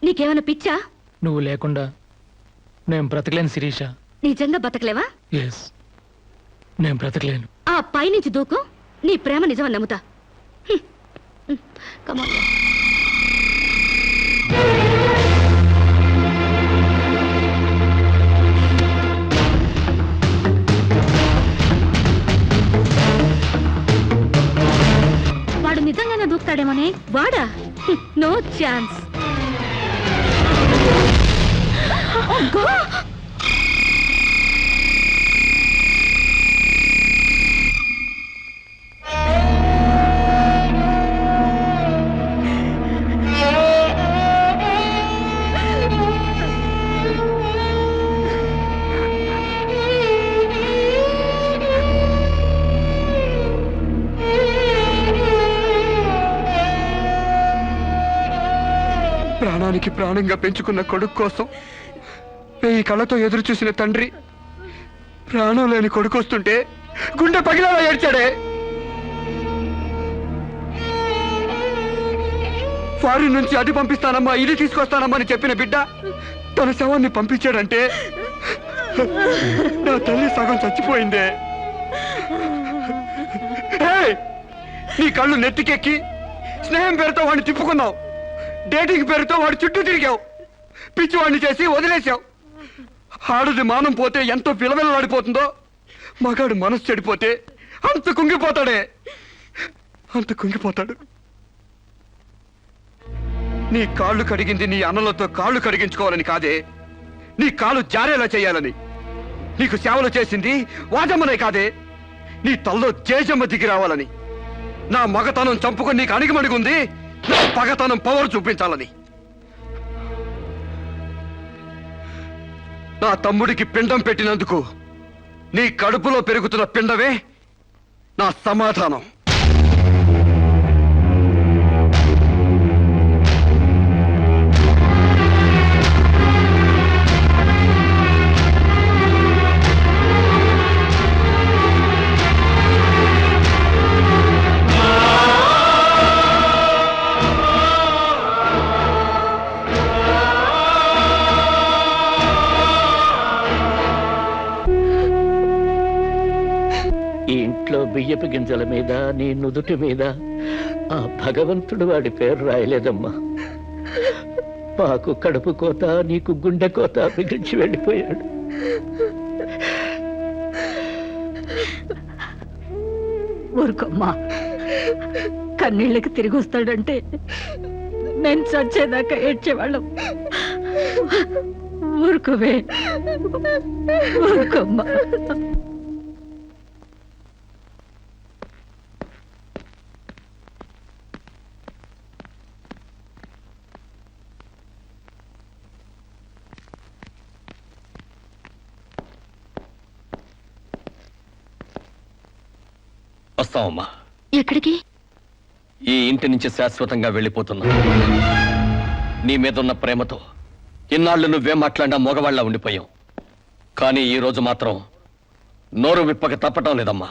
నీకేమైనా పిచ్చా? నువ్వు లేకుండా నేను బ్రతకలేను శిరీష. నిజంగా బతకలేవా? ఎస్, నేను బ్రతకలేను. ఆ పైనుంచి దూకు, నీ ప్రేమ నిజమని నమ్ముతా. Come on. వాడు నిజంగానే దూకుతాడేమోనే. వాడా? No chance. ప్రాణానికి ప్రాణంగా పెంచుకున్న కొడుకు కోసం 1000 కళ్ళతో ఎదురు చూసిన తండ్రి ప్రాణం లేని కొడుకు వస్తుంటే గుండె పగిలేలా ఏడ్చాడే. ఫారిన్ నుంచి అది పంపిస్తానమ్మా ఇది తీసుకొస్తానమ్మా అని చెప్పిన బిడ్డ తన శవాన్ని పంపించాడంటే నా తల్లి సగం చచ్చిపోయిందే. నీ కళ్ళు నెత్తికెక్కి స్నేహం పేరుతో వాడిని తిప్పుకున్నావు, డేటింగ్ పేరుతో వాడి చుట్టూ తిరిగావు, పిచ్చివాడిని చేసి వదిలేశావు. ఆడది మానం పోతే ఎంతో పిలవెలలాడిపోతుందో, మగాడు మనసు చెడిపోతే అంత కుంగిపోతాడే, అంత కుంగిపోతాడు. నీ కాళ్ళు కడిగింది నీ అన్నలతో కాళ్ళు కడిగించుకోవాలని కాదే, నీ కాళ్ళు జారేలా చేయాలని. నీకు సేవలు చేసింది వాజమ్మనే కాదే, నీ తల్లో జేజమ్మ దిగి రావాలని. నా మగతనం చంపుకొని నీకు అణిగిమణిగుంది నా పగతనం పవర్ చూపించాలని. నా తమ్ముడికి పిండం పెట్టినందుకు నీ కడుపులో పెరుగుతున్న పిండమే నా సమాధానం. బియ్యపు గింజల మీద నీ నుదుటి మీద ఆ భగవంతుడు వాడి పేరు రాయలేదమ్మా. మాకు కడుపు కోత, నీకు గుండె కోత మిగిల్చి వెళ్ళిపోయాడు. ఊరుకోమ్మా, కన్నీళ్ళకి తిరిగి వస్తాడంటే నేను చచ్చేదాకా ఏడ్చేవాళ్ళం. ఊరుకోవే, ఊరుకోమ్మా. వస్తామమ్మా. ఎక్కడికి? ఈ ఇంటి నుంచి శాశ్వతంగా వెళ్ళిపోతున్నా. నీ మీదున్న ప్రేమతో ఇన్నాళ్ళు నువ్వేం మాట్లాడినా మగవాళ్ళ ఉండిపోయావు. కానీ ఈ రోజు మాత్రం నోరు విప్పక తప్పటం లేదమ్మా.